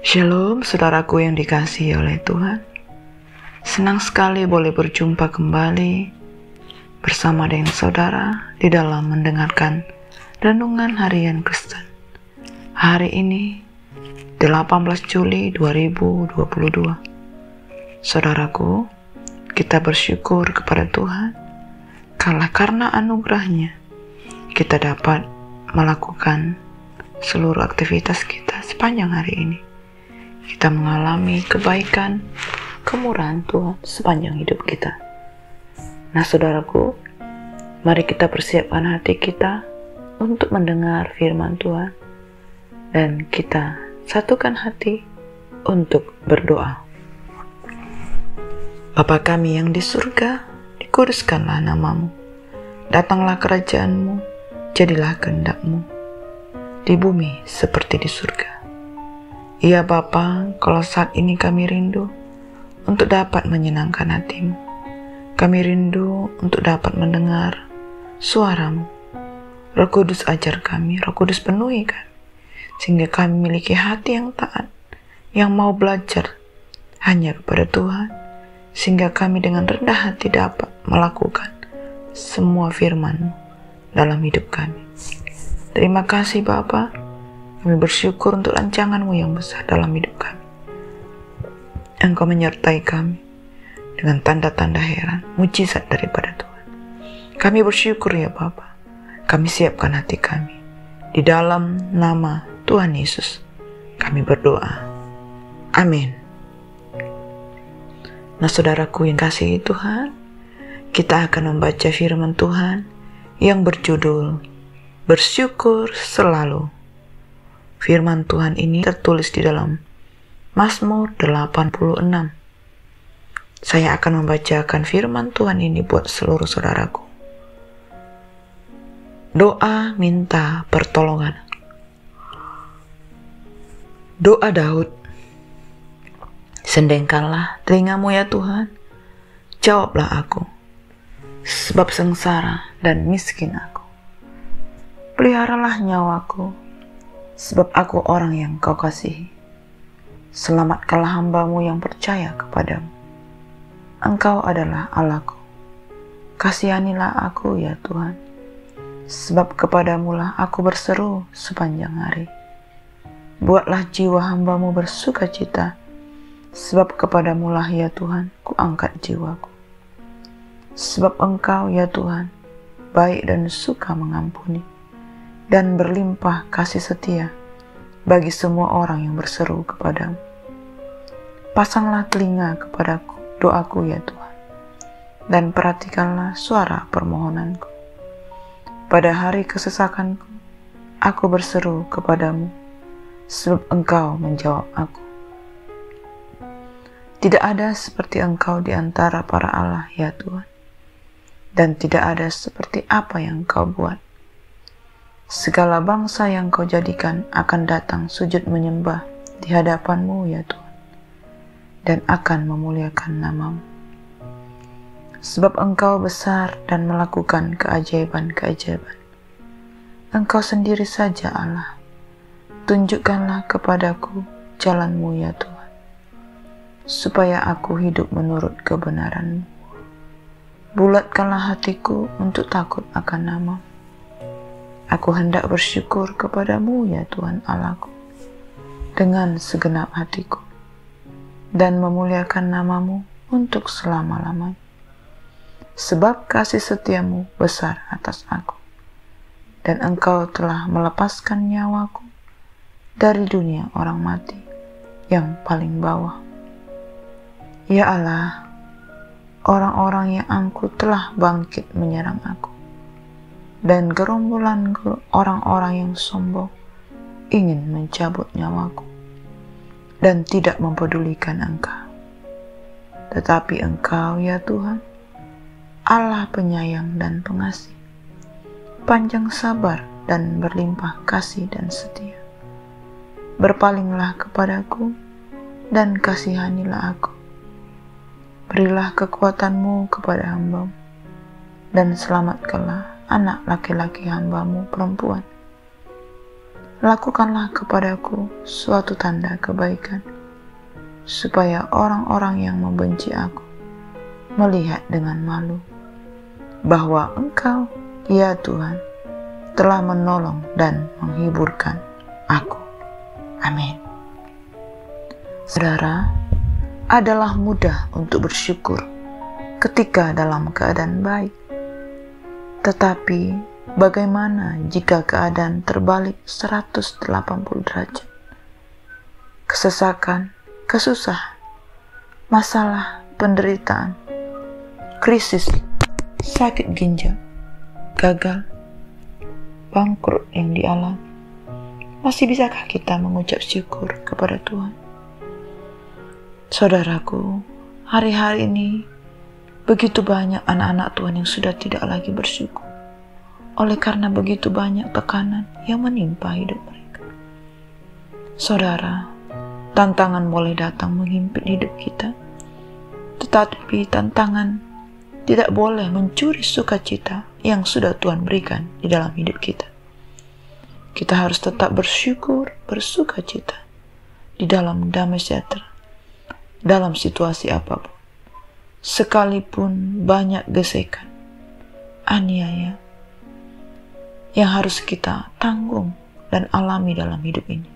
Shalom saudaraku yang dikasihi oleh Tuhan. Senang sekali boleh berjumpa kembali bersama dengan saudara di dalam mendengarkan Renungan Harian Kristen. Hari ini 18 Juli 2022. Saudaraku, kita bersyukur kepada Tuhan karena anugerah-Nya kita dapat melakukan seluruh aktivitas kita sepanjang hari ini. Kita mengalami kebaikan, kemurahan Tuhan sepanjang hidup kita. Nah saudaraku, mari kita persiapkan hati kita untuk mendengar firman Tuhan. Dan kita satukan hati untuk berdoa. Bapa kami yang di surga, dikuduskanlah nama-Mu. Datanglah kerajaan-Mu, jadilah kehendak-Mu, di bumi seperti di surga. Ya Bapa, kalau saat ini kami rindu untuk dapat menyenangkan hati-Mu. Kami rindu untuk dapat mendengar suara-Mu. Roh Kudus ajar kami, Roh Kudus penuhi kami, sehingga kami memiliki hati yang taat, yang mau belajar hanya kepada Tuhan, sehingga kami dengan rendah hati dapat melakukan semua firman-Mu dalam hidup kami. Terima kasih Bapa. Kami bersyukur untuk rancangan-Mu yang besar dalam hidup kami. Engkau menyertai kami dengan tanda-tanda heran, mujizat daripada Tuhan. Kami bersyukur ya Bapa. Kami siapkan hati kami. Di dalam nama Tuhan Yesus, kami berdoa. Amin. Nah saudaraku yang kasihi Tuhan, kita akan membaca firman Tuhan yang berjudul Bersyukur Selalu. Firman Tuhan ini tertulis di dalam Mazmur 86. Saya akan membacakan firman Tuhan ini buat seluruh saudaraku. Doa minta pertolongan. Doa Daud. Sendengkanlah telinga-Mu ya Tuhan, jawablah aku, sebab sengsara dan miskin aku. Peliharalah nyawaku, sebab aku orang yang Kau kasihi. Selamatkanlah hamba-Mu yang percaya kepadamu. Engkau adalah Allahku. Kasihanilah aku ya Tuhan, sebab kepadamu-lah aku berseru sepanjang hari. Buatlah jiwa hamba-Mu bersuka cita, sebab kepadamu-lah ya Tuhan ku angkat jiwaku. Sebab Engkau ya Tuhan baik dan suka mengampuni, dan berlimpah kasih setia bagi semua orang yang berseru kepadamu. Pasanglah telinga kepadaku, doaku ya Tuhan, dan perhatikanlah suara permohonanku. Pada hari kesesakanku, aku berseru kepadamu, sebab Engkau menjawab aku. Tidak ada seperti Engkau di antara para Allah ya Tuhan, dan tidak ada seperti apa yang Kau buat. Segala bangsa yang Kau jadikan akan datang sujud menyembah di hadapan-Mu ya Tuhan, dan akan memuliakan nama-Mu. Sebab Engkau besar dan melakukan keajaiban-keajaiban. Engkau sendiri saja Allah. Tunjukkanlah kepadaku jalan-Mu ya Tuhan, supaya aku hidup menurut kebenaran-Mu. Bulatkanlah hatiku untuk takut akan nama-Mu. Aku hendak bersyukur kepadamu ya Tuhan Allahku dengan segenap hatiku, dan memuliakan nama-Mu untuk selama-lamanya. Sebab kasih setia-Mu besar atas aku, dan Engkau telah melepaskan nyawaku dari dunia orang mati yang paling bawah. Ya Allah, orang-orang yang angkuh telah bangkit menyerang aku, dan gerombolan orang-orang yang sombong ingin mencabut nyawaku, dan tidak mempedulikan Engkau. Tetapi Engkau ya Tuhan, Allah penyayang dan pengasih, panjang sabar dan berlimpah kasih dan setia. Berpalinglah kepadaku dan kasihanilah aku. Berilah kekuatan-Mu kepada hamba-Mu, dan selamatkanlah anak laki-laki hamba-Mu perempuan. lakukanlah kepadaku suatu tanda kebaikan, supaya orang-orang yang membenci aku melihat dengan malu bahwa Engkau, ya Tuhan, telah menolong dan menghiburkan aku. Amin. Saudara, adalah mudah untuk bersyukur ketika dalam keadaan baik. Tetapi bagaimana jika keadaan terbalik 180 derajat? Kesesakan, kesusahan, masalah, penderitaan, krisis, sakit ginjal, gagal, bangkrut yang dialami. Masih bisakah kita mengucap syukur kepada Tuhan? Saudaraku, hari-hari ini begitu banyak anak-anak Tuhan yang sudah tidak lagi bersyukur oleh karena begitu banyak tekanan yang menimpa hidup mereka. Saudara, tantangan boleh datang menghimpit hidup kita, tetapi tantangan tidak boleh mencuri sukacita yang sudah Tuhan berikan di dalam hidup kita. Kita harus tetap bersyukur, bersukacita di dalam damai sejahtera dalam situasi apapun, sekalipun banyak gesekan, aniaya yang harus kita tanggung dan alami dalam hidup ini.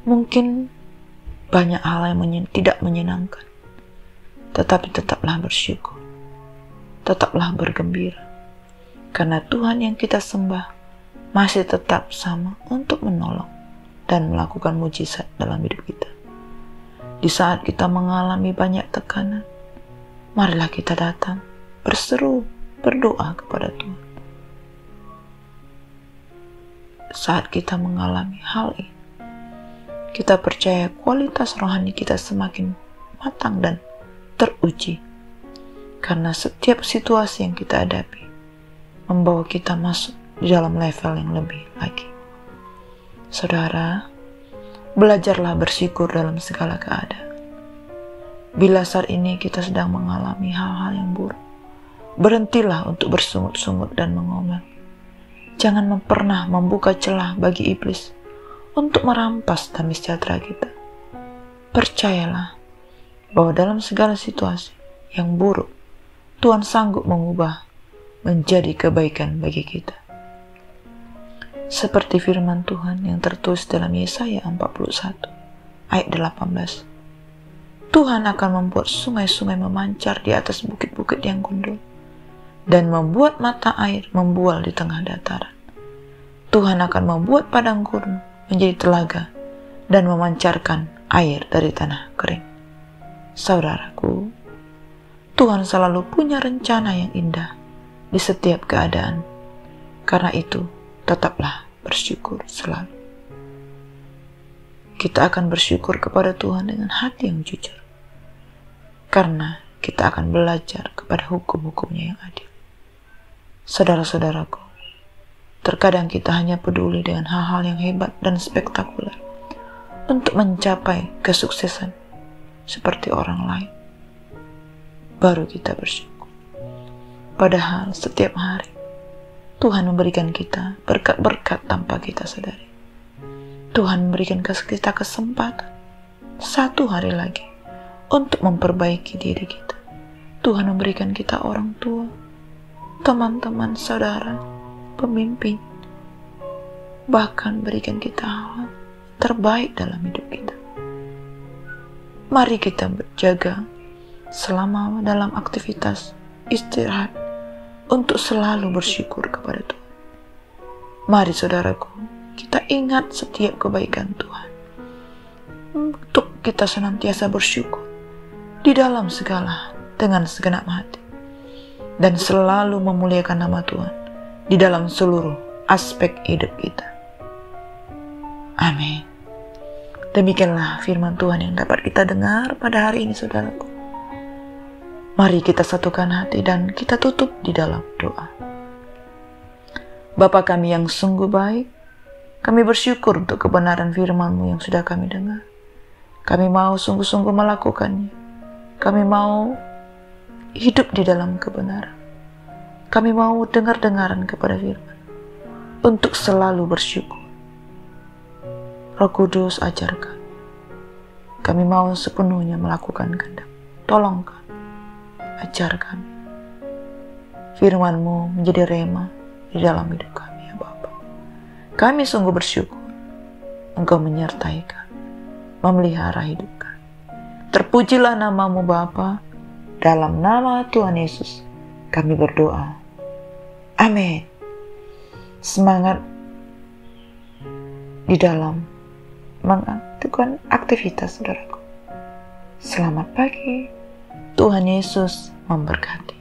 Mungkin banyak hal yang tidak menyenangkan, tetapi tetaplah bersyukur, tetaplah bergembira, karena Tuhan yang kita sembah masih tetap sama untuk menolong dan melakukan mujizat dalam hidup kita. Di saat kita mengalami banyak tekanan, marilah kita datang, berseru, berdoa kepada Tuhan. Saat kita mengalami hal ini, kita percaya kualitas rohani kita semakin matang dan teruji. Karena setiap situasi yang kita hadapi membawa kita masuk di dalam level yang lebih lagi. Saudara, belajarlah bersyukur dalam segala keadaan. Bila saat ini kita sedang mengalami hal-hal yang buruk, berhentilah untuk bersungut-sungut dan mengomel. Jangan pernah membuka celah bagi iblis untuk merampas damai sejahtera kita. Percayalah bahwa dalam segala situasi yang buruk, Tuhan sanggup mengubah menjadi kebaikan bagi kita. Seperti firman Tuhan yang tertulis dalam Yesaya 41 ayat 18. Tuhan akan membuat sungai-sungai memancar di atas bukit-bukit yang gundul dan membuat mata air membual di tengah dataran. Tuhan akan membuat padang gurun menjadi telaga dan memancarkan air dari tanah kering. Saudaraku, Tuhan selalu punya rencana yang indah di setiap keadaan. Karena itu, tetaplah bersyukur selalu. Kita akan bersyukur kepada Tuhan dengan hati yang jujur. Karena kita akan belajar kepada hukum-hukumnya yang adil. Saudara-saudaraku, terkadang kita hanya peduli dengan hal-hal yang hebat dan spektakuler untuk mencapai kesuksesan seperti orang lain. Baru kita bersyukur. Padahal setiap hari Tuhan memberikan kita berkat-berkat tanpa kita sadari. Tuhan memberikan kita kesempatan satu hari lagi untuk memperbaiki diri kita. Tuhan memberikan kita orang tua, teman-teman, saudara, pemimpin, bahkan berikan kita hal terbaik dalam hidup kita. Mari kita berjaga selama dalam aktivitas istirahat untuk selalu bersyukur kepada Tuhan. Mari saudaraku, kita ingat setiap kebaikan Tuhan. Untuk kita senantiasa bersyukur di dalam segala dengan segenap hati. Dan selalu memuliakan nama Tuhan di dalam seluruh aspek hidup kita. Amin. Demikianlah firman Tuhan yang dapat kita dengar pada hari ini saudaraku. Mari kita satukan hati dan kita tutup di dalam doa. Bapa kami yang sungguh baik, kami bersyukur untuk kebenaran firman-Mu yang sudah kami dengar. Kami mau sungguh-sungguh melakukannya. Kami mau hidup di dalam kebenaran. Kami mau dengar-dengaran kepada firman. untuk selalu bersyukur. Roh Kudus, ajarkan. Kami mau sepenuhnya melakukan kehendak. Tolong kami, ajar kami. Firman-Mu menjadi rema di dalam hidup kami, ya Bapa. Kami sungguh bersyukur Engkau menyertai kami, memelihara hidup kami. Terpujilah nama-Mu Bapa. Dalam nama Tuhan Yesus kami berdoa. Amin. Semangat di dalam melakukan aktivitas, saudaraku. Selamat pagi. Tuhan Yesus memberkati.